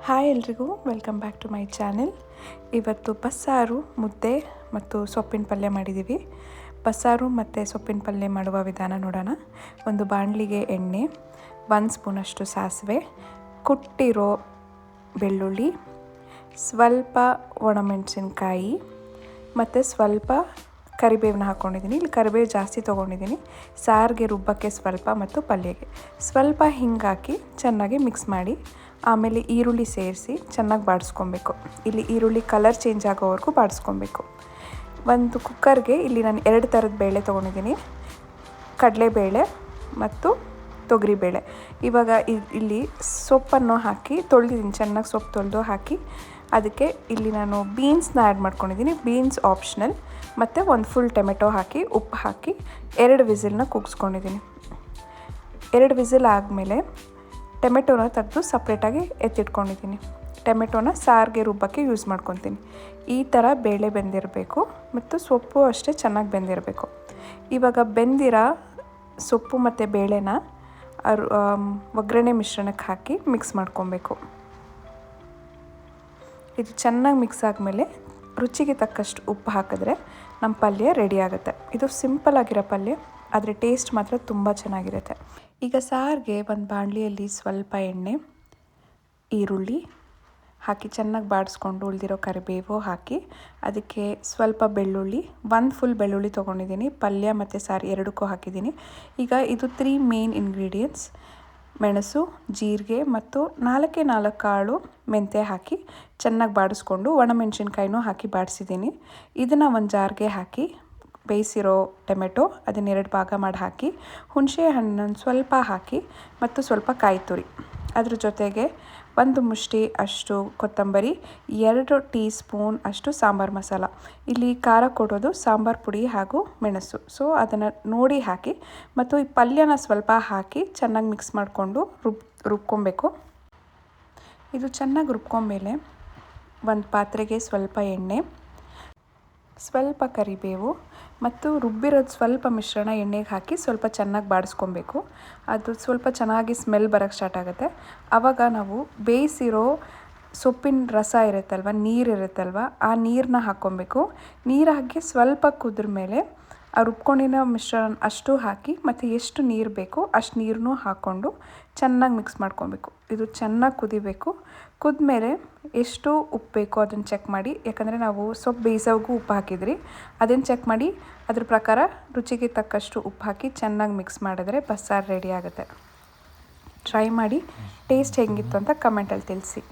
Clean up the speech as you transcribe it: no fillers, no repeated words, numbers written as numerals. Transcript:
Hi ಎಲ್ರಿಗೂ, welcome back to my channel. ಇವತ್ತು ಬಸ್ಸಾರು, ಮುದ್ದೆ ಮತ್ತು ಸೊಪ್ಪಿನ ಪಲ್ಯ ಮಾಡಿದ್ದೀವಿ. ಬಸ್ಸಾರು ಮತ್ತು ಸೊಪ್ಪಿನ ಪಲ್ಯ ಮಾಡುವ ವಿಧಾನ ನೋಡೋಣ. ಒಂದು ಬಾಣಲಿಗೆ ಎಣ್ಣೆ, 1 ಸ್ಪೂನಷ್ಟು ಸಾಸಿವೆ, ಕುಟ್ಟಿರೋ ಬೆಳ್ಳುಳ್ಳಿ, ಸ್ವಲ್ಪ ಒಣಮೆಣಸಿನ್ಕಾಯಿ ಮತ್ತು ಸ್ವಲ್ಪ ಕರಿಬೇವನ್ನ ಹಾಕ್ಕೊಂಡಿದ್ದೀನಿ. ಇಲ್ಲಿ ಕರಿಬೇವು ಜಾಸ್ತಿ ತೊಗೊಂಡಿದ್ದೀನಿ. ಸಾರಿಗೆ ರುಬ್ಬಕ್ಕೆ ಸ್ವಲ್ಪ ಮತ್ತು ಪಲ್ಯಕ್ಕೆ ಸ್ವಲ್ಪ ಹಿಂಗೆ ಹಾಕಿ ಚೆನ್ನಾಗಿ ಮಿಕ್ಸ್ ಮಾಡಿ, ಆಮೇಲೆ ಈರುಳ್ಳಿ ಸೇರಿಸಿ ಚೆನ್ನಾಗಿ ಬಾಡಿಸ್ಕೊಬೇಕು. ಇಲ್ಲಿ ಈರುಳ್ಳಿ ಕಲರ್ ಚೇಂಜ್ ಆಗೋವರೆಗೂ ಬಾಡಿಸ್ಕೊಬೇಕು. ಒಂದು ಕುಕ್ಕರ್ಗೆ ಇಲ್ಲಿ ನಾನು 2 ಥರದ ಬೇಳೆ ತೊಗೊಂಡಿದ್ದೀನಿ, ಕಡಲೆಬೇಳೆ ಮತ್ತು ತೊಗರಿಬೇಳೆ. ಇವಾಗ ಇಲ್ಲಿ ಸೊಪ್ಪನ್ನು ಹಾಕಿ ತೊಳೆದಿದ್ದೀನಿ, ಚೆನ್ನಾಗಿ ಸೊಪ್ಪು ತೊಳೆದು ಹಾಕಿ ಅದಕ್ಕೆ ಇಲ್ಲಿ ನಾನು ಬೀನ್ಸ್ನ ಆ್ಯಡ್ ಮಾಡ್ಕೊಂಡಿದ್ದೀನಿ. Beans optional. ಮತ್ತು ಒಂದು ಫುಲ್ ಟೊಮೆಟೊ ಹಾಕಿ ಉಪ್ಪು ಹಾಕಿ 2 ವಿಸಿಲ್ನ ಕೂಗಿಸ್ಕೊಂಡಿದ್ದೀನಿ. 2 ವಿಸಿಲ್ ಆದಮೇಲೆ ಟೊಮೆಟೊನ ತೆಗೆದು ಸಪ್ರೇಟಾಗಿ ಎತ್ತಿಟ್ಕೊಂಡಿದ್ದೀನಿ. ಟೊಮೆಟೊನ ಸಾರಿಗೆ ರುಬ್ಬಕ್ಕೆ ಯೂಸ್ ಮಾಡ್ಕೊತೀನಿ. ಈ ಥರ ಬೇಳೆ ಬೆಂದಿರಬೇಕು ಮತ್ತು ಸೊಪ್ಪು ಅಷ್ಟೇ ಚೆನ್ನಾಗಿ ಬೆಂದಿರಬೇಕು. ಇವಾಗ ಬೆಂದಿರೋ ಸೊಪ್ಪು ಮತ್ತು ಬೇಳೆನ ಒಗ್ಗರಣೆ ಮಿಶ್ರಣಕ್ಕೆ ಹಾಕಿ ಮಿಕ್ಸ್ ಮಾಡ್ಕೊಬೇಕು. ಇದು ಚೆನ್ನಾಗಿ ಮಿಕ್ಸ್ ಆದಮೇಲೆ ರುಚಿಗೆ ತಕ್ಕಷ್ಟು ಉಪ್ಪು ಹಾಕಿದ್ರೆ ನಮ್ಮ ಪಲ್ಯ ರೆಡಿ ಆಗುತ್ತೆ. ಇದು ಸಿಂಪಲ್ ಆಗಿರೋ ಪಲ್ಯ, ಆದರೆ ಟೇಸ್ಟ್ ಮಾತ್ರ ತುಂಬ ಚೆನ್ನಾಗಿರುತ್ತೆ. ಈಗ ಸಾರಿಗೆ ಒಂದು ಬಾಣಲಿಯಲ್ಲಿ ಸ್ವಲ್ಪ ಎಣ್ಣೆ, ಈರುಳ್ಳಿ ಹಾಕಿ ಚೆನ್ನಾಗಿ ಬಾಡಿಸ್ಕೊಂಡು ಉಳಿದಿರೋ ಕರಿಬೇವು ಹಾಕಿ ಅದಕ್ಕೆ ಸ್ವಲ್ಪ ಬೆಳ್ಳುಳ್ಳಿ, 1 ಫುಲ್ ಬೆಳ್ಳುಳ್ಳಿ ತೊಗೊಂಡಿದ್ದೀನಿ. ಪಲ್ಯ ಮತ್ತು ಸಾರು ಎರಡಕ್ಕೂ ಹಾಕಿದ್ದೀನಿ. ಈಗ ಇದು 3 ಮೇನ್ ಇಂಗ್ರೀಡಿಯೆಂಟ್ಸ್: ಮೆಣಸು, ಜೀರಿಗೆ ಮತ್ತು 4 ಕಾಳು ಮೆಂತ್ಯ ಹಾಕಿ ಚೆನ್ನಾಗಿ ಬಾಡಿಸ್ಕೊಂಡು ಒಣಮೆಣಸಿನ್ಕಾಯಿನೂ ಹಾಕಿ ಬಾಡಿಸಿದ್ದೀನಿ. ಇದನ್ನು ಒಂದು ಜಾರ್ಗೆ ಹಾಕಿ ಬೇಯಿಸಿರೋ ಟೊಮೆಟೊ ಅದನ್ನ 2 ಭಾಗ ಮಾಡಿ ಹಾಕಿ, ಹುಣಸೆ ಹಣ್ಣನ್ನು ಸ್ವಲ್ಪ ಹಾಕಿ ಮತ್ತು ಸ್ವಲ್ಪ ಕಾಯಿ ತುರಿ, ಅದ್ರ ಜೊತೆಗೆ 1 ಮುಷ್ಟಿ ಅಷ್ಟು ಕೊತ್ತಂಬರಿ, 2 ಟೀ ಸ್ಪೂನ್ ಅಷ್ಟು ಸಾಂಬಾರು ಮಸಾಲ. ಇಲ್ಲಿ ಖಾರ ಕೊಡೋದು ಸಾಂಬಾರು ಪುಡಿ ಹಾಗೂ ಮೆಣಸು. ಸೊ ಅದನ್ನು ನೋಡಿ ಹಾಕಿ ಮತ್ತು ಈ ಪಲ್ಯನ ಸ್ವಲ್ಪ ಹಾಕಿ ಚೆನ್ನಾಗಿ ಮಿಕ್ಸ್ ಮಾಡಿಕೊಂಡು ರುಬ್ಕೊಬೇಕು. ಇದು ಚೆನ್ನಾಗಿ ರುಬ್ಕೊಂಡ್ಮೇಲೆ ಒಂದು ಪಾತ್ರೆಗೆ ಸ್ವಲ್ಪ ಎಣ್ಣೆ, ಸ್ವಲ್ಪ ಕರಿಬೇವು ಮತ್ತು ರುಬ್ಬಿರೋದು ಸ್ವಲ್ಪ ಮಿಶ್ರಣ ಎಣ್ಣೆಗೆ ಹಾಕಿ ಸ್ವಲ್ಪ ಚೆನ್ನಾಗಿ ಬಾಡಿಸ್ಕೊಬೇಕು. ಅದು ಸ್ವಲ್ಪ ಚೆನ್ನಾಗಿ ಸ್ಮೆಲ್ ಬರೋಕ್ಕೆ ಸ್ಟಾರ್ಟ್ ಆಗುತ್ತೆ. ಆವಾಗ ನಾವು ಬೇಯಿಸಿರೋ ಸೊಪ್ಪಿನ ರಸ ಇರುತ್ತಲ್ವ, ನೀರಿರುತ್ತಲ್ವ, ಆ ನೀರನ್ನ ಹಾಕ್ಕೊಬೇಕು. ನೀರು ಹಾಕಿ ಸ್ವಲ್ಪ ಕುದ್ರ ಮೇಲೆ ಆ ರುಬ್ಕೊಂಡಿರೋ ಮಿಶ್ರಣ ಅಷ್ಟು ಹಾಕಿ ಮತ್ತು ಎಷ್ಟು ನೀರು ಬೇಕೋ ಅಷ್ಟು ನೀರನ್ನು ಹಾಕ್ಕೊಂಡು ಚೆನ್ನಾಗಿ ಮಿಕ್ಸ್ ಮಾಡ್ಕೊಬೇಕು. ಇದು ಚೆನ್ನಾಗಿ ಕುದಿಬೇಕು. ಕುದ್ಮೇಲೆ ಎಷ್ಟು ಉಪ್ಪು ಬೇಕೋ ಅದನ್ನು ಚೆಕ್ ಮಾಡಿ, ಯಾಕಂದರೆ ನಾವು ಸೊಪ್ಪು ಬೇಯಿಸೋವಾಗೂ ಉಪ್ಪು ಹಾಕಿದ್ರಿ, ಅದನ್ನು ಚೆಕ್ ಮಾಡಿ ಅದ್ರ ಪ್ರಕಾರ ರುಚಿಗೆ ತಕ್ಕಷ್ಟು ಉಪ್ಪು ಹಾಕಿ ಚೆನ್ನಾಗಿ ಮಿಕ್ಸ್ ಮಾಡಿದ್ರೆ ಬಸ್ಸಾರು ರೆಡಿ ಆಗುತ್ತೆ. ಟ್ರೈ ಮಾಡಿ, ಟೇಸ್ಟ್ ಹೇಗಿತ್ತು ಅಂತ ಕಮೆಂಟಲ್ಲಿ ತಿಳಿಸಿ.